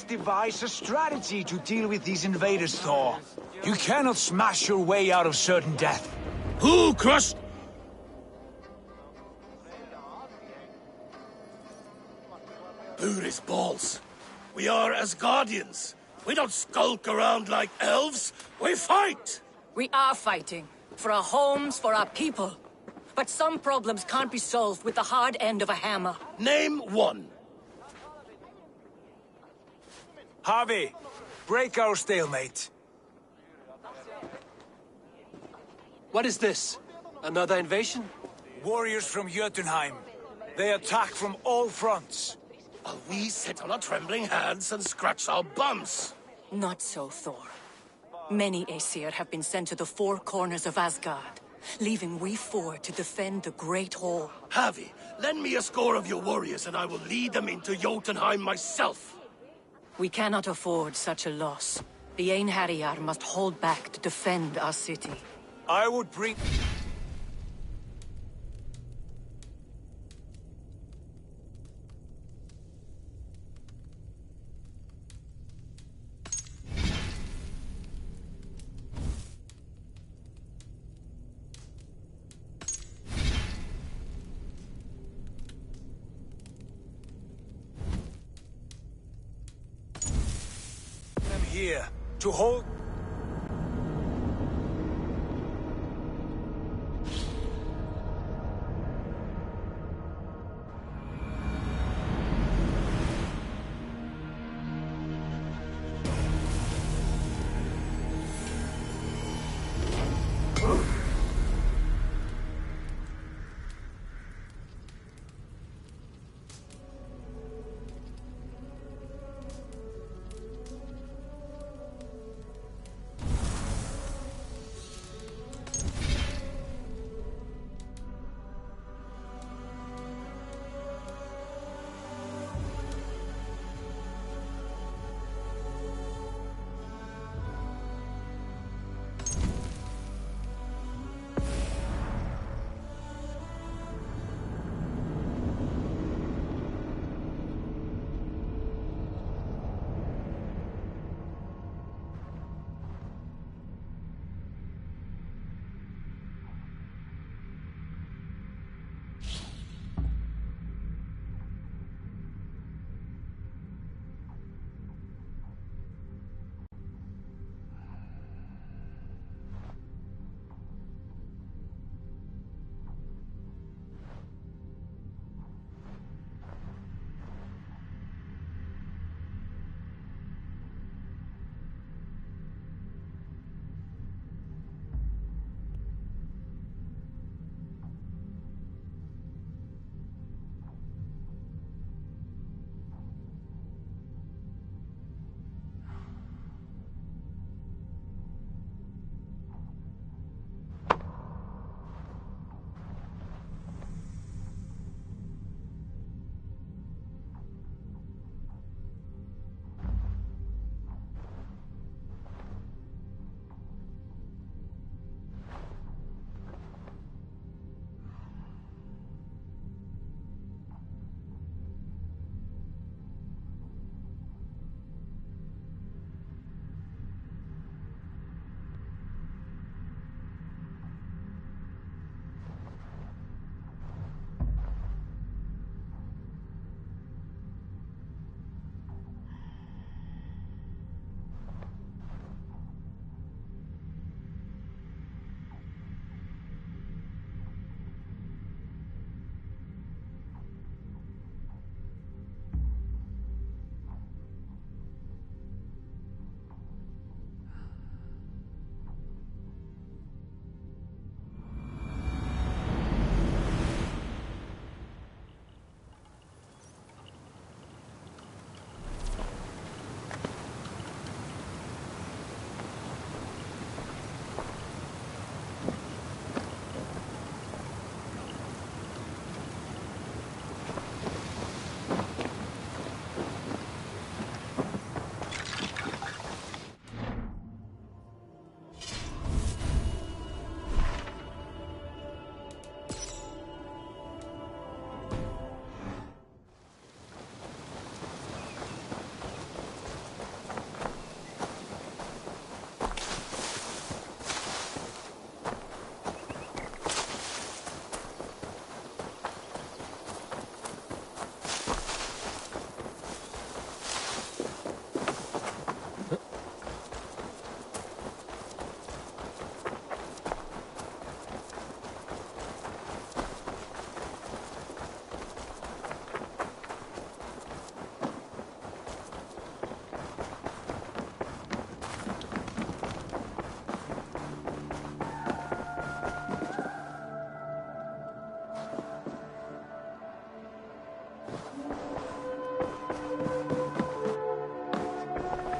must devise a strategy to deal with these invaders, Thor. You cannot smash your way out of certain death. Who crushed... Booty's balls. We are Asgardians. We don't skulk around like elves. We fight! We are fighting. For our homes, for our people. But some problems can't be solved with the hard end of a hammer. Name one. Harvey, break our stalemate. What is this? Another invasion? Warriors from Jotunheim. They attack from all fronts. While we sit on our trembling hands and scratch our bums. Not so, Thor. Many Aesir have been sent to the four corners of Asgard, leaving we four to defend the Great Hall. Harvey, lend me a score of your warriors and I will lead them into Jotunheim myself. We cannot afford such a loss. The Einherjar must hold back to defend our city. I would bring... here to hold.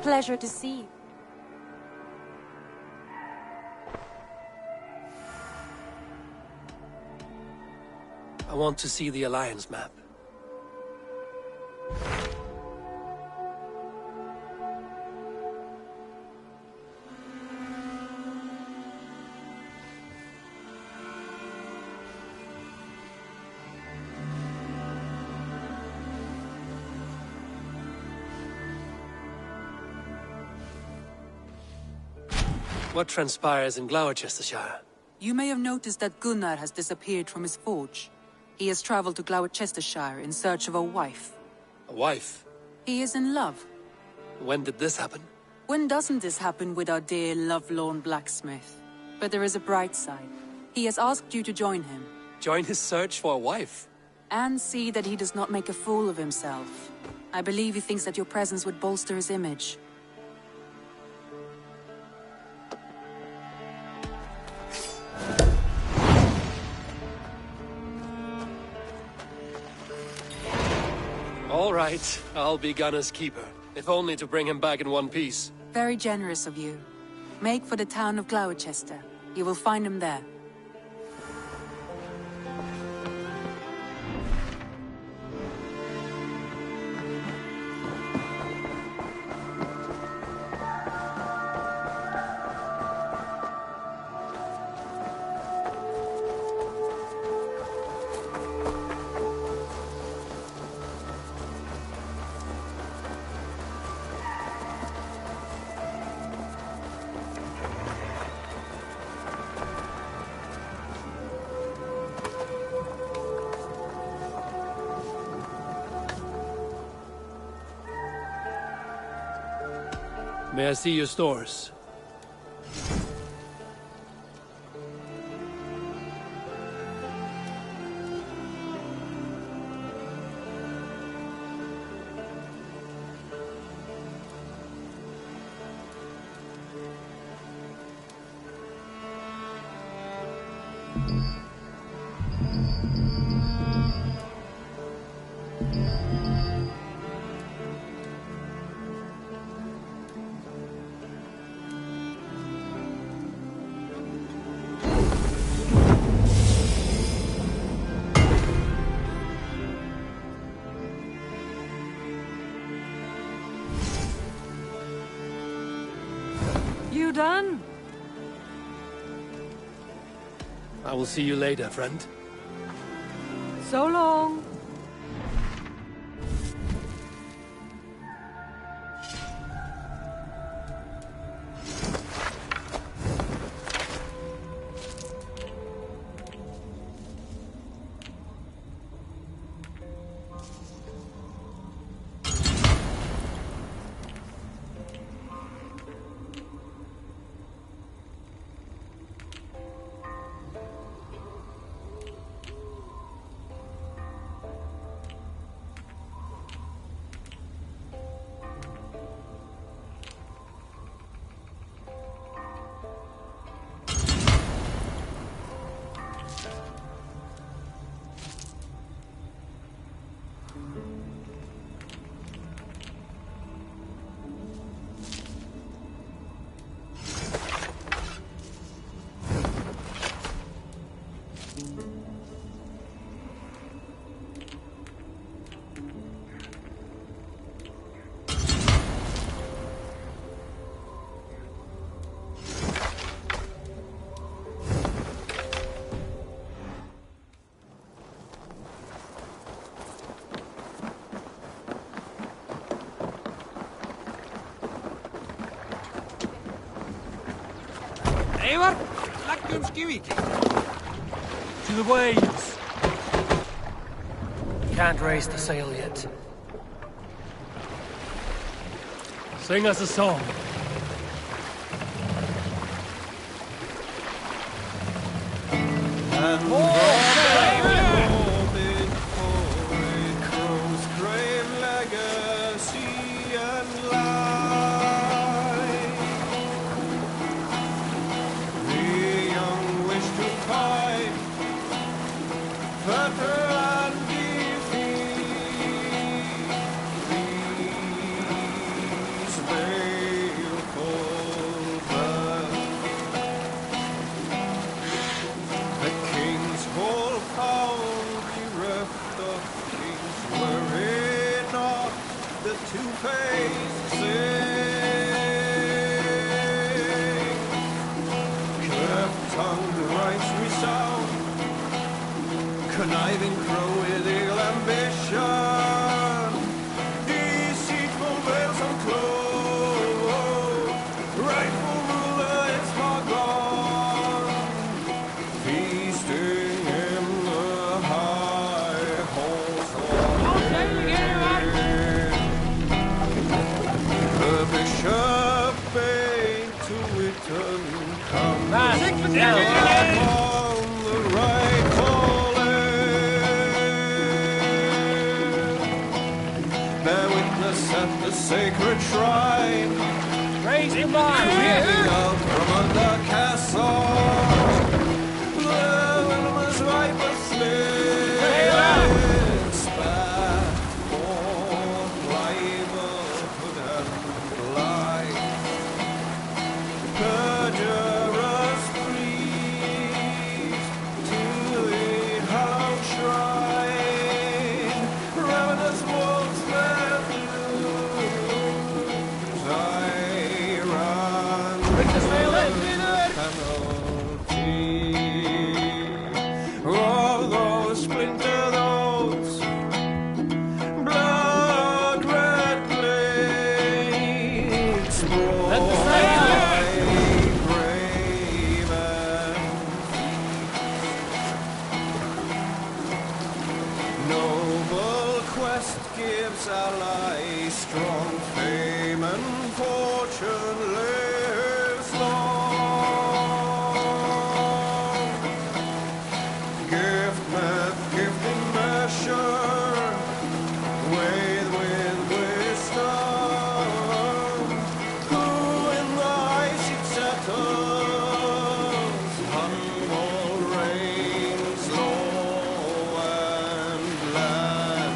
Pleasure to see you. I want to see the Alliance map. What transpires in Gloucestershire? You may have noticed that Gunnar has disappeared from his forge. He has traveled to Gloucestershire in search of a wife. A wife? He is in love. When did this happen? When doesn't this happen with our dear lovelorn blacksmith? But there is a bright side. He has asked you to join him. Join his search for a wife? And see that he does not make a fool of himself. I believe he thinks that your presence would bolster his image. All right, I'll be Gunner's keeper, if only to bring him back in one piece. Very generous of you. Make for the town of Gloucester. You will find him there. May I see your stores? You done? I will see you later, friend. So long. Eivor, läggjum skiviki. To the waves. Can't raise the sail yet. Sing us a song. These conniving crow with eagle ambition, deceitful veils unclosed, rightful ruler is far gone, feasting in the high halls of the bishop bade to Witten come on the right bear witness at the sacred shrine, Raise your creeping out from under castles, the venomous viper slits spat forth livelihood and life, perjurous priest to the hallowed shrine, ravenous wolves let loose, tyrant penalty of those splintered oaths, blood red blades sprawl grave and noble quest gives ally strong fame and fortune lives long. Gift met gift in measure, weighed with wisdom. Who in the icy settles, humble reigns low and land.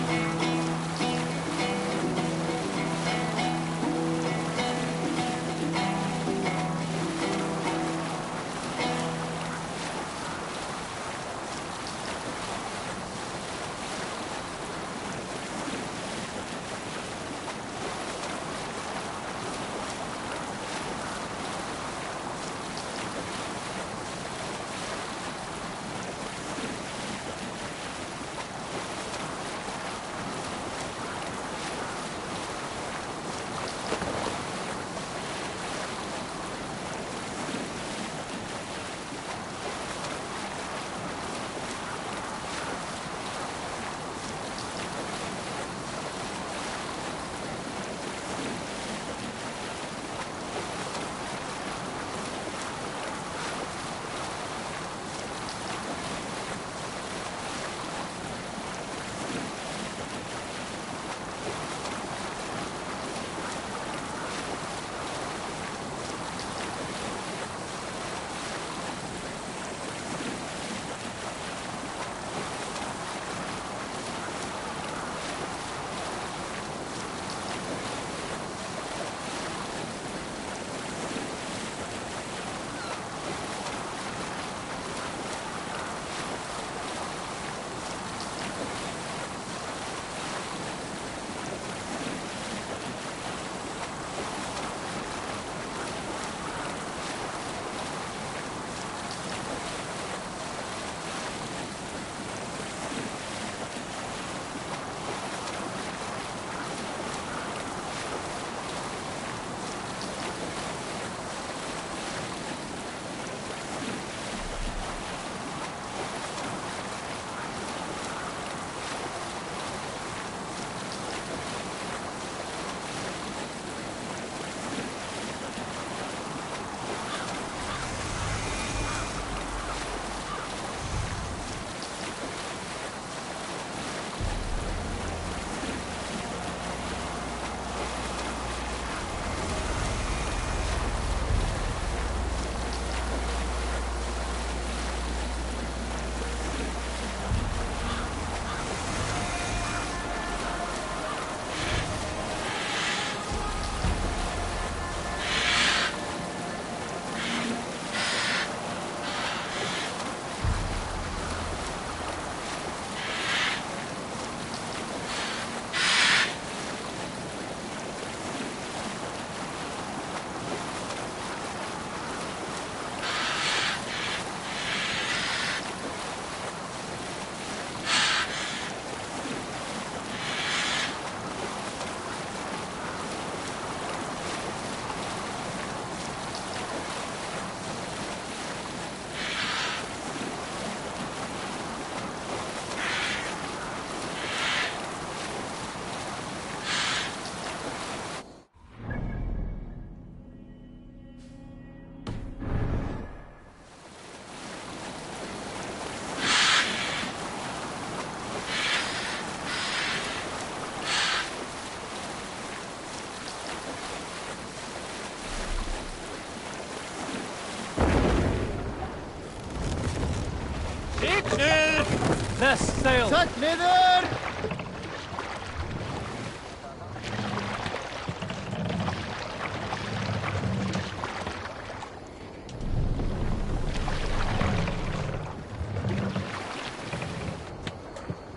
Ness, sail! Cut leather!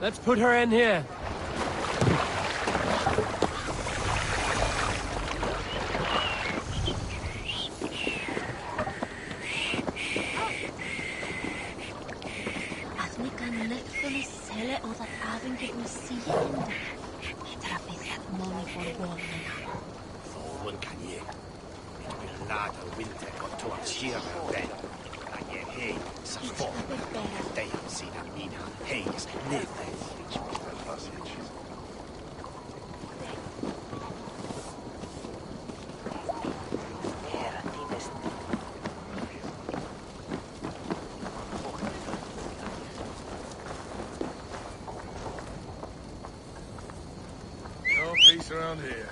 Let's put her in here. No peace around here.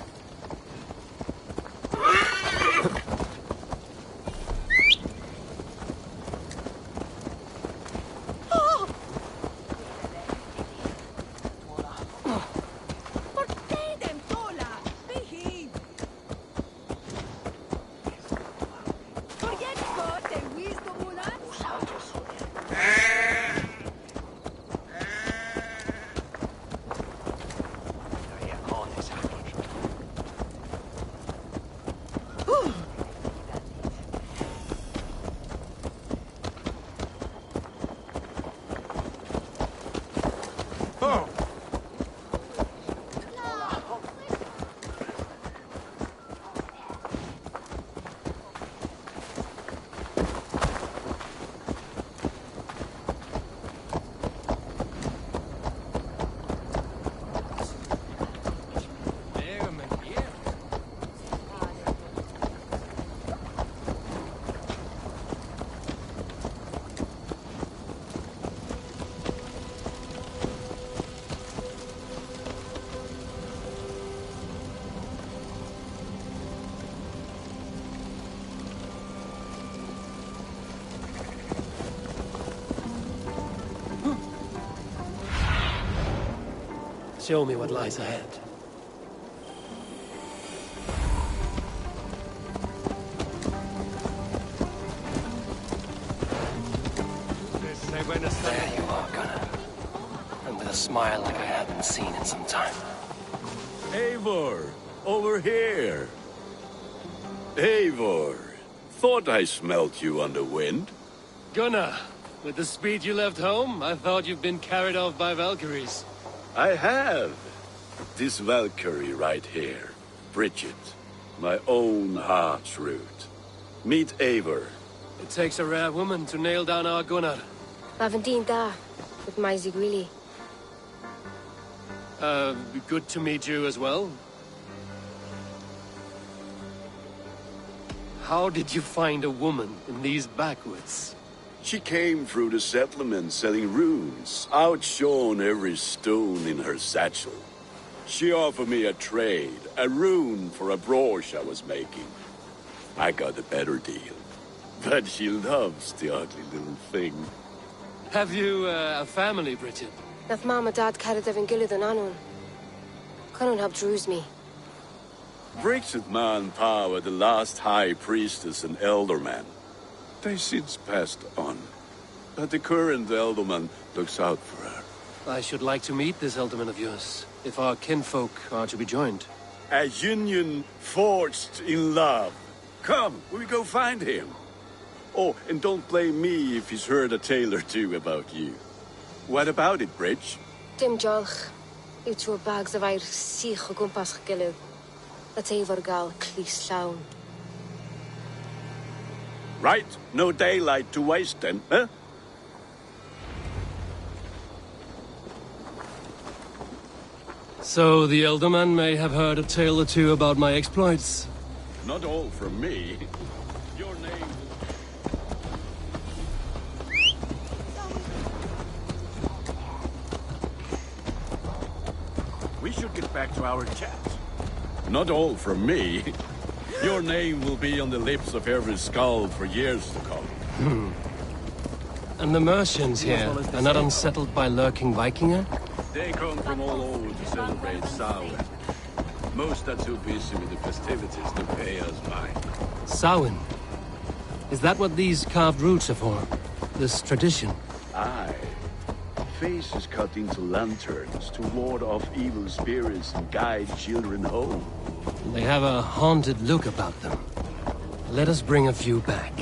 Show me what lies ahead. There you are, Gunnar. And with a smile like I haven't seen in some time. Eivor, over here. Eivor, thought I smelt you on the wind. Gunnar, with the speed you left home, I thought you've been carried off by Valkyries. I have. This Valkyrie right here, Bridget, my own heart's root. Meet Eivor. It takes a rare woman to nail down our Gunnar. Lavendine da, with my Zigrili. Good to meet you as well. How did you find a woman in these backwoods? She came through the settlement selling runes, outshone every stone in her satchel. She offered me a trade, a rune for a brooch I was making. I got a better deal. But she loves the ugly little thing. Have you a family, Bridget? Naf mama dad carried Devin Gillid and Anun. Cannon have drews me. Bridget Man Pa were the last high priestess and elderman. They since passed on. But the current elderman looks out for her. I should like to meet this elderman of yours, if our kinfolk are to be joined. A union forged in love. Come, we go find him. Oh, and don't blame me if he's heard a tale or two about you. What about it, Bridge? Dim jolch. Uw bags of air sich o gwmpas gilydd. Dat Eivor gal clis llawn. Right, no daylight to waste then, huh? So the elderman may have heard a tale or two about my exploits. Not all from me. Your name... We should get back to our chat. Not all from me. Your name will be on the lips of every skull for years to come. And the Mercians here are not unsettled by lurking Vikinger? They come from all over to celebrate Samhain. Most are too busy with the festivities to pay us back. Samhain? Is that what these carved roots are for? This tradition? Aye. Faces cut into lanterns to ward off evil spirits and guide children home. They have a haunted look about them. Let us bring a few back.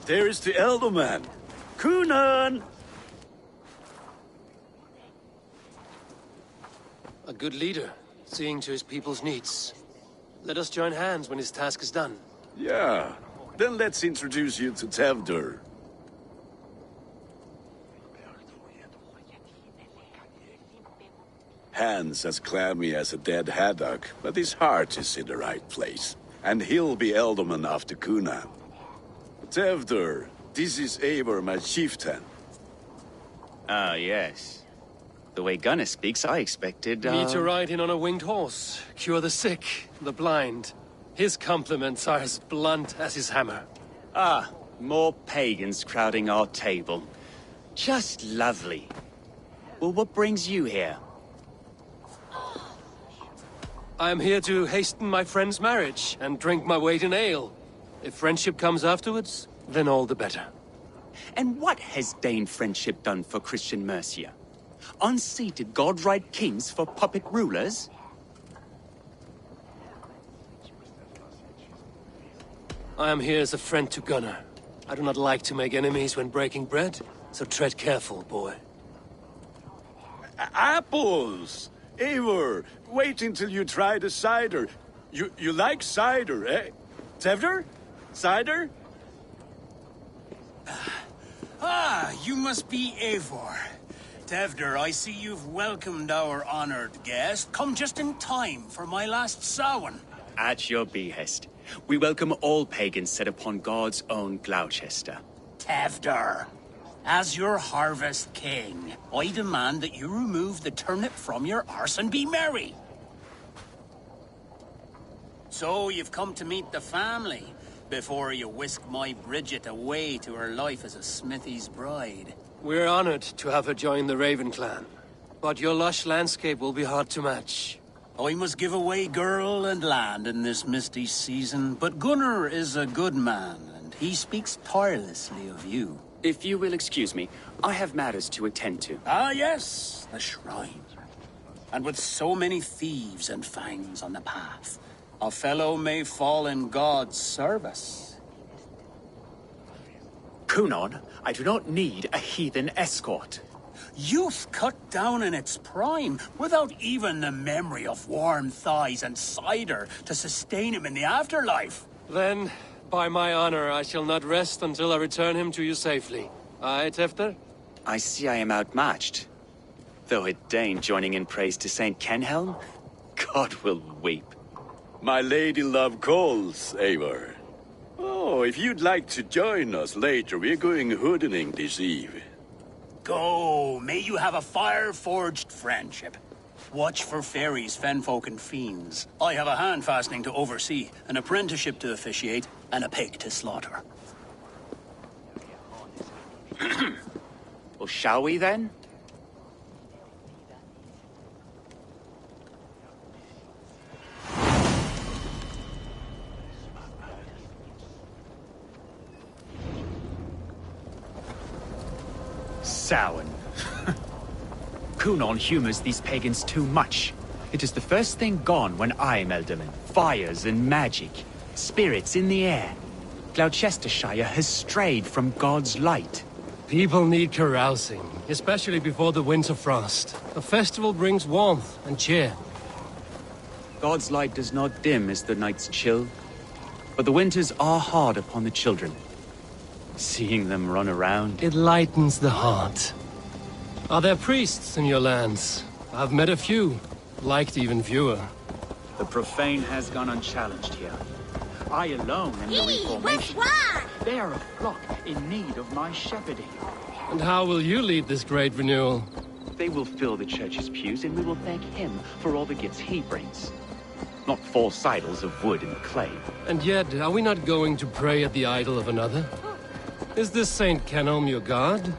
There is the Elderman. Kunan! A good leader, seeing to his people's needs. Let us join hands when his task is done. Yeah. Then let's introduce you to Tevdur. Hands as clammy as a dead haddock, but his heart is in the right place. And he'll be Elderman after Kunan. Tevdur, this is Eivor, my chieftain. Ah, yes. The way Gunnar speaks, I expected, Me to ride in on a winged horse, cure the sick, the blind. His compliments are as blunt as his hammer. Ah, more pagans crowding our table. Just lovely. Well, what brings you here? I am here to hasten my friend's marriage and drink my weight in ale. If friendship comes afterwards, then all the better. And what has Dane friendship done for Christian Mercia? Unseated god-right kings for puppet rulers? I am here as a friend to Gunnar. I do not like to make enemies when breaking bread, so tread careful, boy. Apples! Eivor, wait until you try the cider. You like cider, eh? Tevdur? Cider? Ah, you must be Eivor. Tevdur, I see you've welcomed our honored guest. Come just in time for my last Samhain. At your behest. We welcome all pagans set upon God's own Gloucester. Tevdur, as your harvest king, I demand that you remove the turnip from your arse and be merry. So you've come to meet the family before you whisk my Bridget away to her life as a smithy's bride. We're honored to have her join the Raven clan, but your lush landscape will be hard to match. I must give away girl and land in this misty season, but Gunnar is a good man, and he speaks tirelessly of you. If you will excuse me, I have matters to attend to. Ah, yes, the shrine. And with so many thieves and fangs on the path, a fellow may fall in God's service. Kunon, I do not need a heathen escort. Youth cut down in its prime, without even the memory of warm thighs and cider to sustain him in the afterlife. Then, by my honor, I shall not rest until I return him to you safely. Aye, Tefter? I see I am outmatched. Though a Dane joining in praise to Saint Kenhelm, God will weep. My lady love calls, Eivor. Oh, if you'd like to join us later, we're going hoodening this eve. Go, may you have a fire-forged friendship. Watch for fairies, fenfolk, and fiends. I have a hand fastening to oversee, an apprenticeship to officiate, and a pig to slaughter. Well, shall we then? Samhain. Kunon humors these pagans too much. It is the first thing gone when I'm Elderman. Fires and magic. Spirits in the air. Gloucestershire has strayed from God's light. People need carousing, especially before the winter frost. A festival brings warmth and cheer. God's light does not dim as the nights chill, but the winters are hard upon the children. Seeing them run around. It lightens the heart. Are there priests in your lands? I've met a few, liked even fewer. The profane has gone unchallenged here. I alone am the reformation. They are a flock in need of my shepherding. And how will you lead this great renewal? They will fill the church's pews, and we will thank him for all the gifts he brings. Not false idols of wood and clay. And yet, are we not going to pray at the idol of another? Is this Saint Kenelm your god?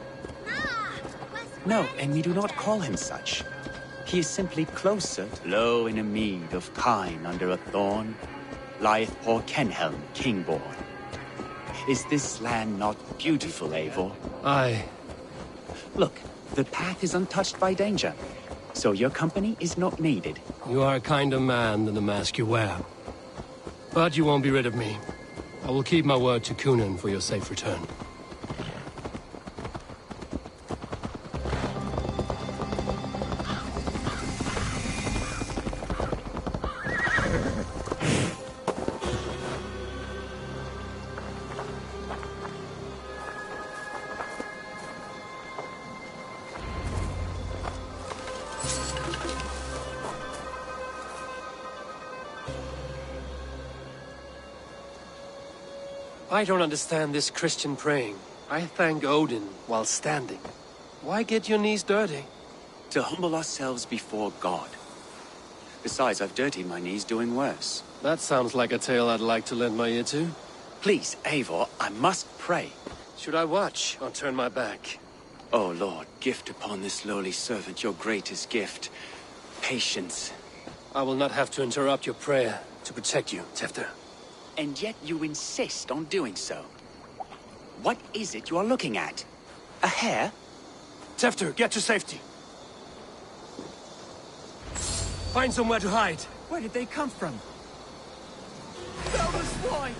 No, and we do not call him such. He is simply closer. Low in a mead of kine under a thorn, lieth poor Kenhelm, king-born. Is this land not beautiful, Eivor? Aye. Look, the path is untouched by danger, so your company is not needed. You are a kinder man than the mask you wear. But you won't be rid of me. I will keep my word to Kunan for your safe return. I don't understand this Christian praying. I thank Odin while standing. Why get your knees dirty? To humble ourselves before God. Besides, I've dirtied my knees doing worse. That sounds like a tale I'd like to lend my ear to. Please, Eivor, I must pray. Should I watch or turn my back? Oh Lord, gift upon this lowly servant your greatest gift. Patience. I will not have to interrupt your prayer to protect you, Tefter. And yet you insist on doing so. What is it you are looking at? A hare? Tefter, get to safety. Find somewhere to hide. Where did they come from? Those swine!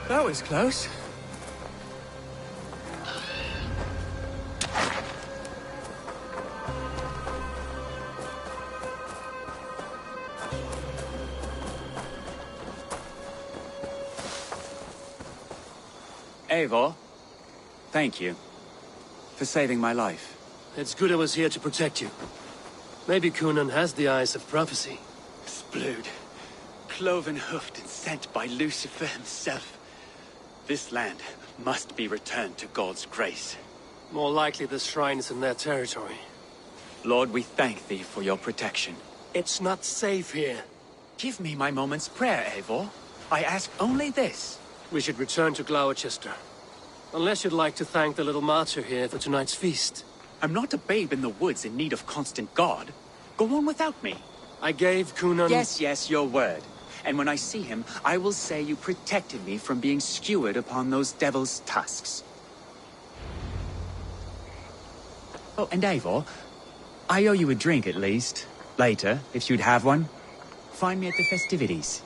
That was close. Eivor, thank you for saving my life. It's good I was here to protect you. Maybe Kunan has the eyes of prophecy. Splood, cloven-hoofed and sent by Lucifer himself. This land must be returned to God's grace. More likely the shrine is in their territory. Lord, we thank thee for your protection. It's not safe here. Give me my moment's prayer, Eivor. I ask only this. We should return to Gloucester. Unless you'd like to thank the little martyr here for tonight's feast. I'm not a babe in the woods in need of constant guard. Go on without me. I gave Kunan... Yes, your word. And when I see him, I will say you protected me from being skewered upon those devil's tusks. Oh, and Eivor, I owe you a drink at least. Later, if you'd have one. Find me at the festivities.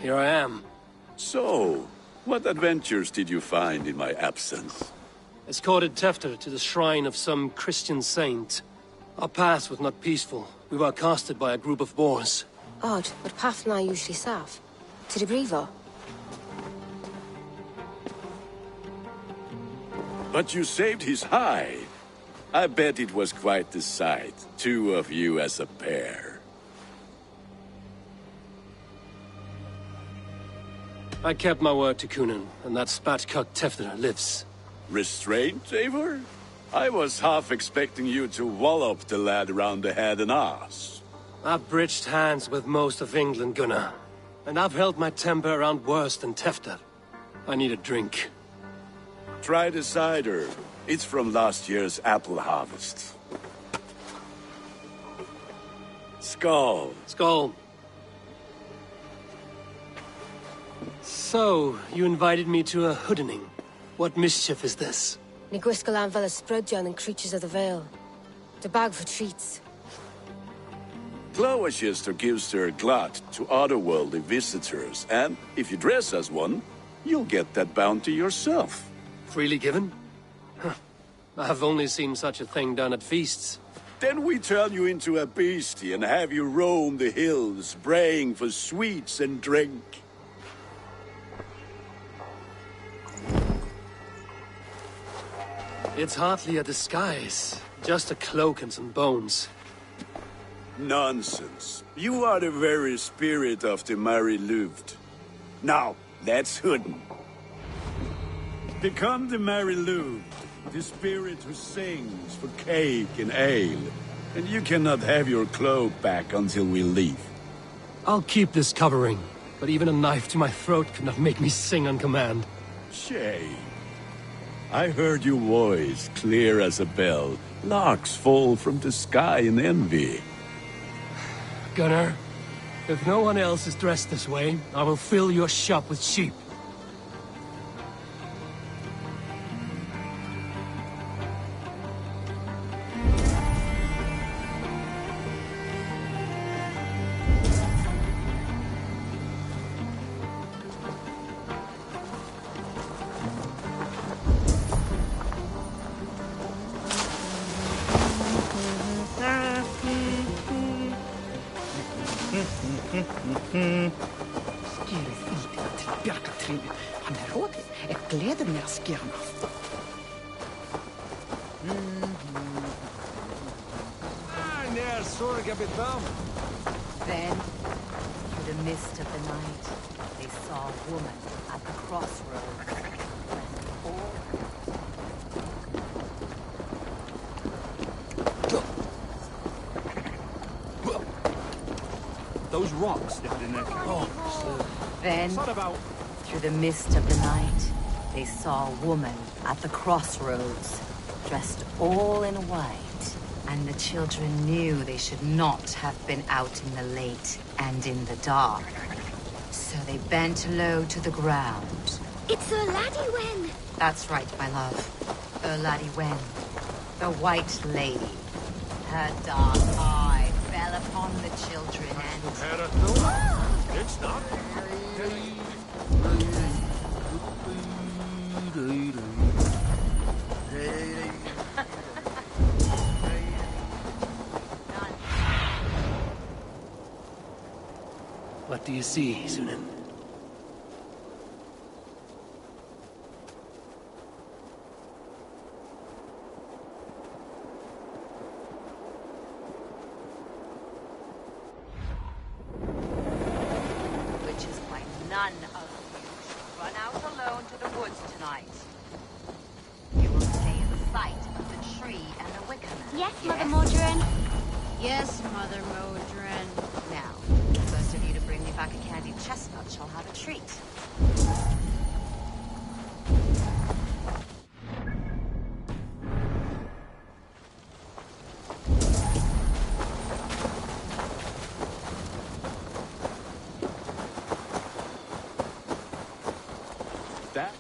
here I am. So, what adventures did you find in my absence? Escorted Tefter to the shrine of some Christian saint. Our path was not peaceful. We were accosted by a group of boars. Odd, but path na usually safe. To the Brievo. But you saved his hide. I bet it was quite the sight. Two of you as a pair. I kept my word to Kunan, and that spatchcock Tefter lives. Restraint, Eivor? I was half expecting you to wallop the lad around the head and ass. I've bridged hands with most of England, Gunnar. And I've held my temper around worse than Tefter. I need a drink. Try the cider. It's from last year's apple harvest. Skull. Skull. So, you invited me to a hoodening. What mischief is this? Ni gwisgalan fel ysbrydion and creatures of the Vale. The bag for treats. Gloucester gives their glut to otherworldly visitors, and if you dress as one, you'll get that bounty yourself. Freely given? Huh. I've only seen such a thing done at feasts. Then we turn you into a beastie and have you roam the hills, braying for sweets and drink. It's hardly a disguise. Just a cloak and some bones. Nonsense. You are the very spirit of the Mary Louved. Now, let's hoodin. Become the Mary Louved, the spirit who sings for cake and ale. And you cannot have your cloak back until we leave. I'll keep this covering, but even a knife to my throat could not make me sing on command. Shame. I heard your voice clear as a bell. Larks fall from the sky in envy. Gunnar, if no one else is dressed this way, I will fill your shop with sheep. Then, through the mist of the night, they saw a woman at the crossroads. Those rocks down in there. Then, through the mist of the night, they saw a woman at the crossroads, dressed all in white. And the children knew they should not have been out in the late and in the dark. So they bent low to the ground. It's a laddie Wen! That's right, my love. A laddie Wen. The White Lady. Her dark eye fell upon the children and... It's not. What do you see, Sunan? Which is why none of you should run out alone to the woods tonight. You will stay in sight of the tree and the wickerman. Yes, Mother Mordred. Yes, Mother Modron. Now, first of you to bring me back a candied chestnut shall have a treat. That?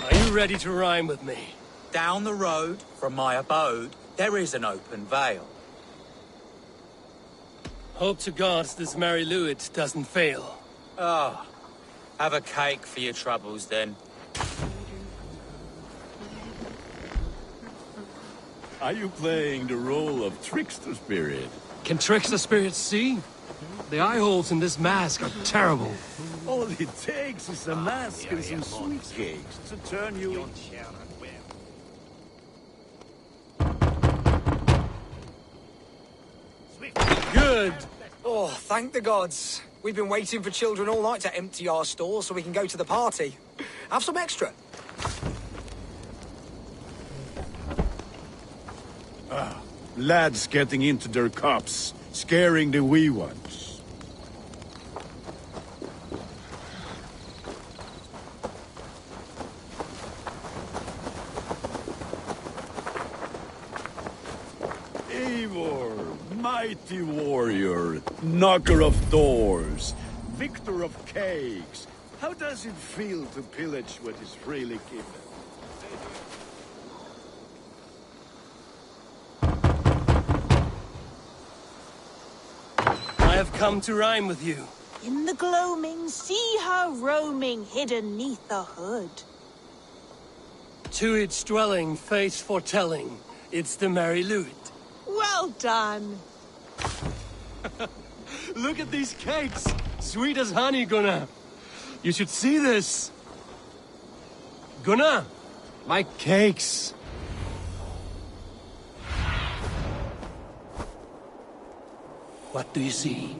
Are you ready to rhyme with me? Down the road from my abode, there is an open vale. Hope to God this Mary Lewit doesn't fail. Oh, have a cake for your troubles, then. Are you playing the role of trickster spirit? Can trickster spirits see? The eye holes in this mask are terrible. All it takes is a mask and some sweet cakes to turn you in. Good! Oh, thank the gods. We've been waiting for children all night to empty our stores so we can go to the party. Have some extra. Lads getting into their cups, scaring the wee ones. Eivor, mighty warrior, knocker of doors, victor of cakes. How does it feel to pillage what is freely given? I have come to rhyme with you. In the gloaming, see her roaming, hidden neath the hood. To its dwelling, face foretelling, it's the Mary Lewit. Well done. Look at these cakes! Sweet as honey, Gunnar. You should see this. Gunnar, my cakes. What do you see?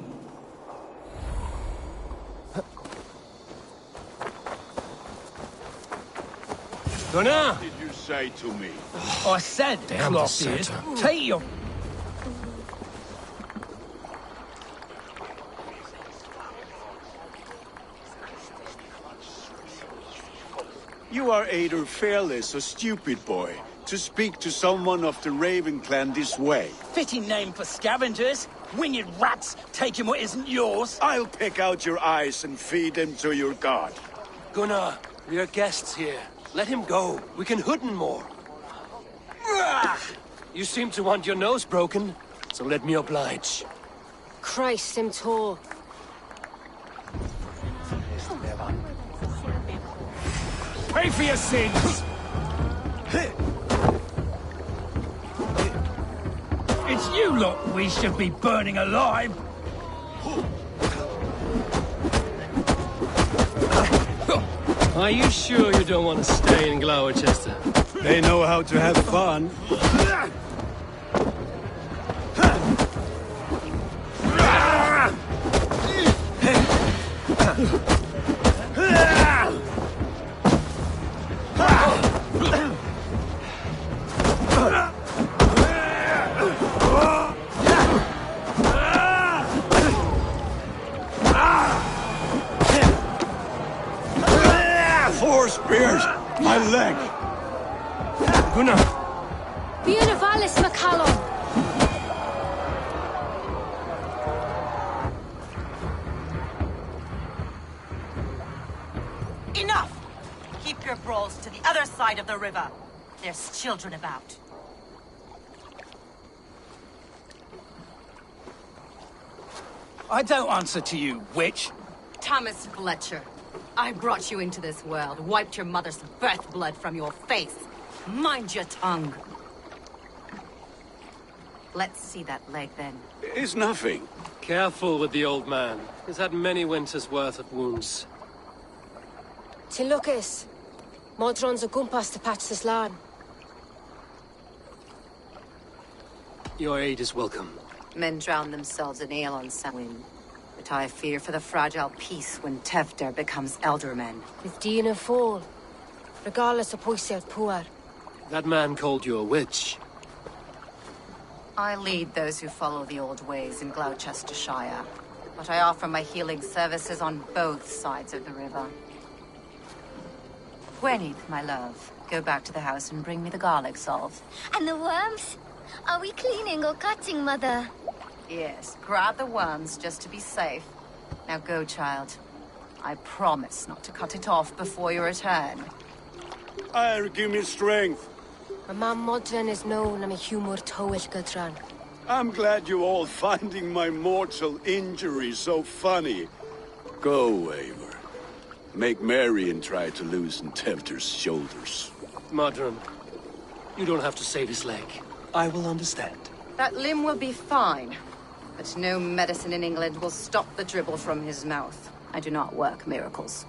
Gunnar! What did you say to me? I said, Damn cloth ears, take your... You are either fearless or stupid, boy, to speak to someone of the Raven clan this way. Fitting name for scavengers. Winged rats taking what isn't yours. I'll pick out your eyes and feed them to your god. Gunnar, we are guests here. Let him go. We can hood him more. You seem to want your nose broken, so let me oblige. Christ, him tall. Pay for your sins! It's you lot we should be burning alive! Are you sure you don't want to stay in Gloucester? They know how to have fun. Four spears! My leg! Gunnar! Bíana Valis McCallum! Enough! Keep your brawls to the other side of the river. There's children about. I don't answer to you, witch. Thomas Fletcher, I brought you into this world, wiped your mother's birth blood from your face. Mind your tongue. Let's see that leg, then. It's nothing. Careful with the old man. He's had many winters' worth of wounds. To Lucas. Modron's a gumpas to patch this land. Your aid is welcome. Men drown themselves in ale on Samhain. But I fear for the fragile peace when Tevder becomes eldermen. With Dina fall. Regardless of Poisiat Puar. That man called you a witch. I lead those who follow the old ways in Gloucestershire. But I offer my healing services on both sides of the river. Gweneth, my love, go back to the house and bring me the garlic salve. And the worms? Are we cleaning or cutting, Mother? Yes, grab the worms just to be safe. Now go, child. I promise not to cut it off before your return. Give me strength. My mam Modron is known am a humor towel gadran. I'm glad you all finding my mortal injury so funny. Go, Eivor. Make merry and try to loosen Tempter's shoulders. Modron, you don't have to save his leg. I will understand. That limb will be fine. But no medicine in England will stop the dribble from his mouth. I do not work miracles.